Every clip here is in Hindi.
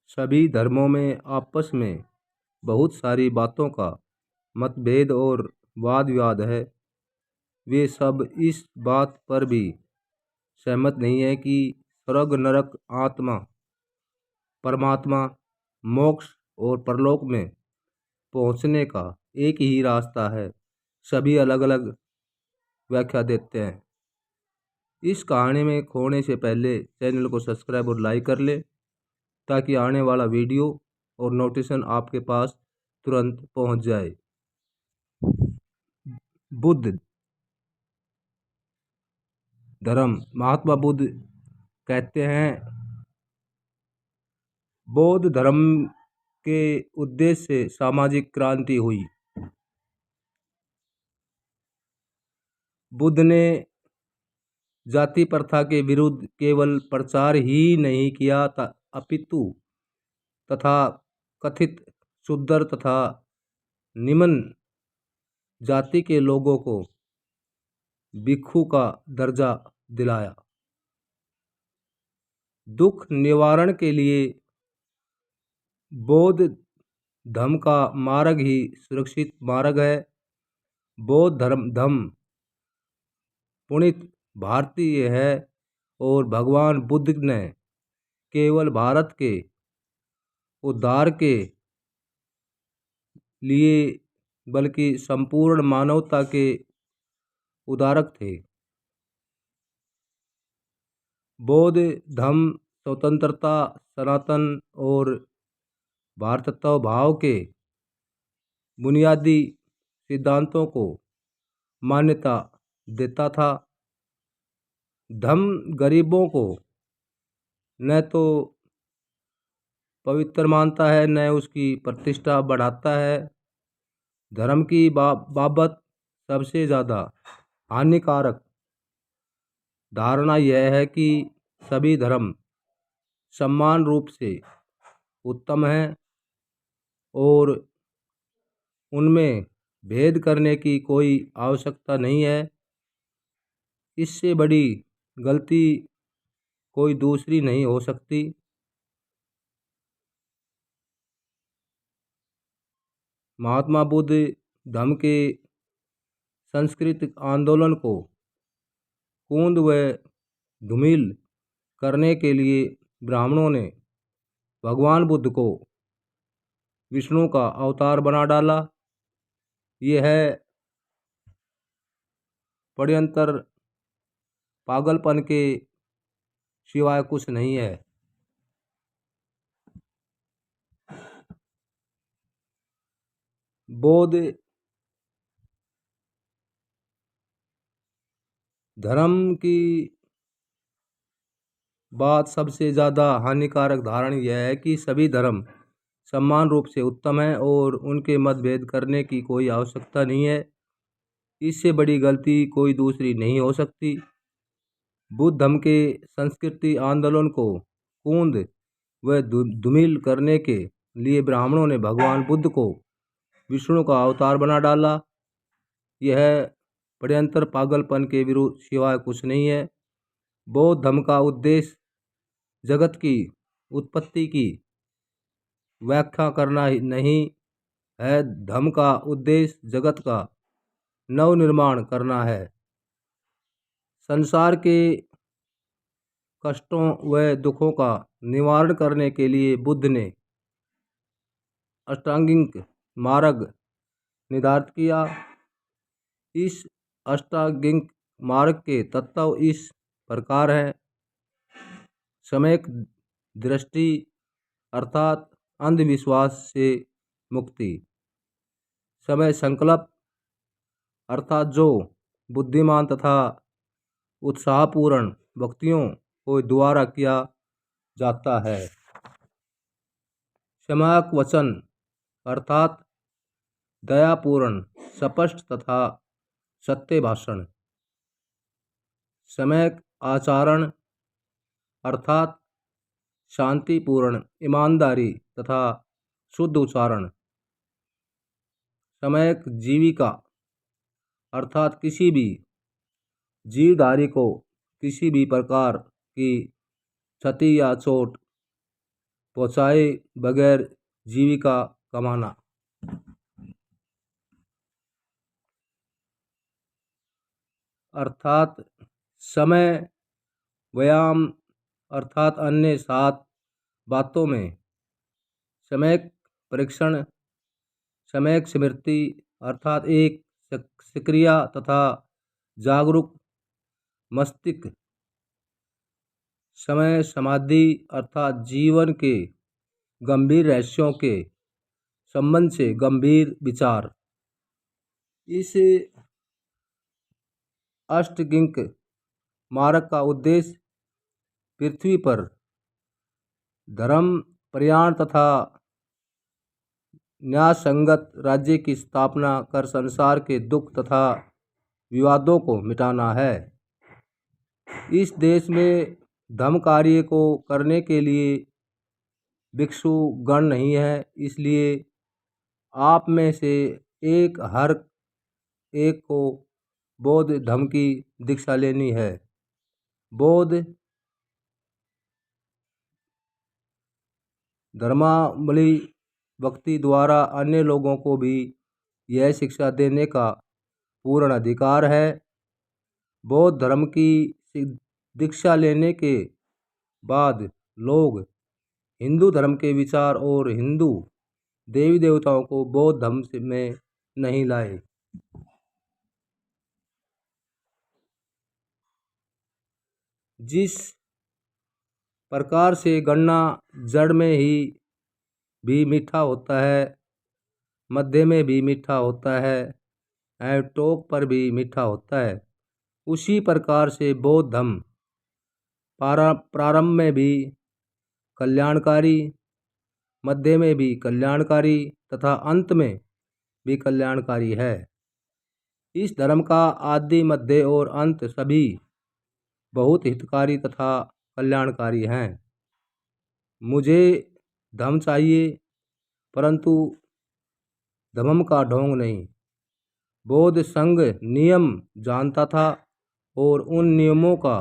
सभी धर्मों में आपस में बहुत सारी बातों का मतभेद और वाद विवाद है। वे सब इस बात पर भी सहमत नहीं है कि स्वर्ग नरक, आत्मा, परमात्मा, मोक्ष और परलोक में पहुंचने का एक ही रास्ता है। सभी अलग अलग व्याख्या देते हैं। इस कहानी में खोने से पहले चैनल को सब्सक्राइब और लाइक कर ले, ताकि आने वाला वीडियो और नोटिफिकेशन आपके पास तुरंत पहुंच जाए। बुद्ध धर्म। महात्मा बुद्ध कहते हैं, बौद्ध धर्म के उद्देश्य से सामाजिक क्रांति हुई। बुद्ध ने जाति प्रथा के विरुद्ध केवल प्रचार ही नहीं किया अपितु तथा कथित शूद्र तथा निम्न जाति के लोगों को भिक्षु का दर्जा दिलाया। दुख निवारण के लिए बौद्ध धर्म का मार्ग ही सुरक्षित मार्ग है। बौद्ध धर्म पुणित भारतीय है और भगवान बुद्ध ने केवल भारत के उद्धार के लिए बल्कि संपूर्ण मानवता के उद्धारक थे। बौद्ध धर्म स्वतंत्रता, सनातन और भ्रातृत्व भाव के बुनियादी सिद्धांतों को मान्यता देता था। धर्म गरीबों को न तो पवित्र मानता है, न उसकी प्रतिष्ठा बढ़ाता है। धर्म की बाबत सबसे ज़्यादा हानिकारक धारणा यह है कि सभी धर्म समान रूप से उत्तम हैं और उनमें भेद करने की कोई आवश्यकता नहीं है। इससे बड़ी गलती कोई दूसरी नहीं हो सकती। महात्मा बुद्ध धर्म के सांस्कृतिक आंदोलन को कूंद व धूमिल करने के लिए ब्राह्मणों ने भगवान बुद्ध को विष्णु का अवतार बना डाला। यह षड्यंत्र पागलपन के सिवाय कुछ नहीं है। बौद्ध धर्म की बात सबसे ज़्यादा हानिकारक धारणा यह है कि सभी धर्म समान रूप से उत्तम हैं और उनके मतभेद करने की कोई आवश्यकता नहीं है। इससे बड़ी गलती कोई दूसरी नहीं हो सकती। बुद्ध धर्म के संस्कृति आंदोलन को कूंद व धूमिल करने के लिए ब्राह्मणों ने भगवान बुद्ध को विष्णु का अवतार बना डाला। यह षड्यंत्र पागलपन के विरुद्ध सिवाय कुछ नहीं है। बौद्ध धर्म का उद्देश्य जगत की उत्पत्ति की व्याख्या करना नहीं है। धर्म का उद्देश्य जगत का नवनिर्माण करना है। संसार के कष्टों व दुखों का निवारण करने के लिए बुद्ध ने अष्टांगिक मार्ग निर्धारित किया। इस अष्टांगिक मार्ग के तत्व इस प्रकार हैं: सम्यक दृष्टि अर्थात अंधविश्वास से मुक्ति, समय संकल्प अर्थात जो बुद्धिमान तथा उत्साहपूर्ण व्यक्तियों को द्वारा किया जाता है, सम्यक वचन अर्थात दयापूर्ण, स्पष्ट तथा सत्य भाषण, सम्यक आचरण अर्थात शांतिपूर्ण, ईमानदारी तथा शुद्ध उच्चारण, सम्यक जीविका अर्थात किसी भी जीवधारी को किसी भी प्रकार की क्षति या चोट पहुँचाए बगैर जीविका कमाना। अर्थात समय, व्यायाम अर्थात अन्य 7 बातों में सम्यक परीक्षण, सम्यक स्मृति अर्थात एक सक्रिय तथा जागरूक मस्तिष्क, समय समाधि अर्थात जीवन के गंभीर रहस्यों के संबंध से गंभीर विचार। इस अष्टांगिक मार्ग का उद्देश्य पृथ्वी पर धर्म प्रयाण तथा न्यायसंगत राज्य की स्थापना कर संसार के दुख तथा विवादों को मिटाना है। इस देश में धर्म कार्य को करने के लिए भिक्षु गण नहीं है, इसलिए आप में से हर एक को बौद्ध धर्म की दीक्षा लेनी है। बौद्ध धर्मावलंबी व्यक्ति द्वारा अन्य लोगों को भी यह शिक्षा देने का पूर्ण अधिकार है। बौद्ध धर्म की दीक्षा लेने के बाद लोग हिंदू धर्म के विचार और हिंदू देवी देवताओं को बौद्ध धर्म में नहीं लाए। जिस प्रकार से गन्ना जड़ में ही भी मीठा होता है, मध्य में भी मीठा होता है और टोक पर भी मीठा होता है, उसी प्रकार से बौद्ध धर्म प्रारंभ में भी कल्याणकारी, मध्य में भी कल्याणकारी तथा अंत में भी कल्याणकारी है। इस धर्म का आदि, मध्य और अंत सभी बहुत हितकारी तथा कल्याणकारी हैं। मुझे धर्म चाहिए परंतु धर्म का ढोंग नहीं। बौद्ध संघ नियम जानता था और उन नियमों का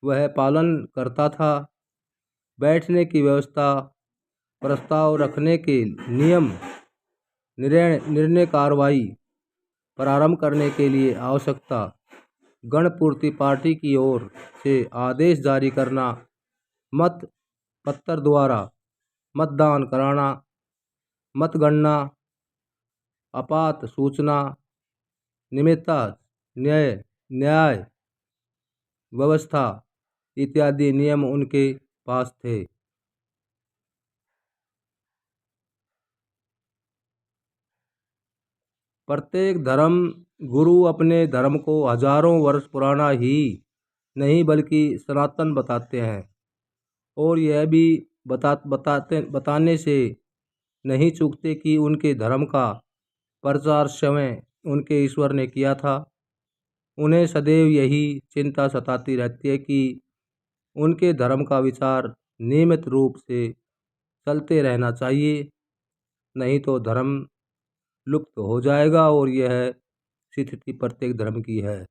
वह पालन करता था। बैठने की व्यवस्था, प्रस्ताव रखने के नियम, निर्णय कार्रवाई प्रारंभ करने के लिए आवश्यकता, गणपूर्ति पार्टी की ओर से आदेश जारी करना, मत पत्र द्वारा मतदान कराना, मतगणना, आपात सूचना, निमित्ता, न्याय व्यवस्था इत्यादि नियम उनके पास थे। प्रत्येक धर्म गुरु अपने धर्म को हजारों वर्ष पुराना ही नहीं बल्कि सनातन बताते हैं और यह भी बताने से नहीं चूकते कि उनके धर्म का प्रचार स्वयं उनके ईश्वर ने किया था। उन्हें सदैव यही चिंता सताती रहती है कि उनके धर्म का विचार नियमित रूप से चलते रहना चाहिए, नहीं तो धर्म लुप्त हो जाएगा और यह स्थिति प्रत्येक धर्म की है।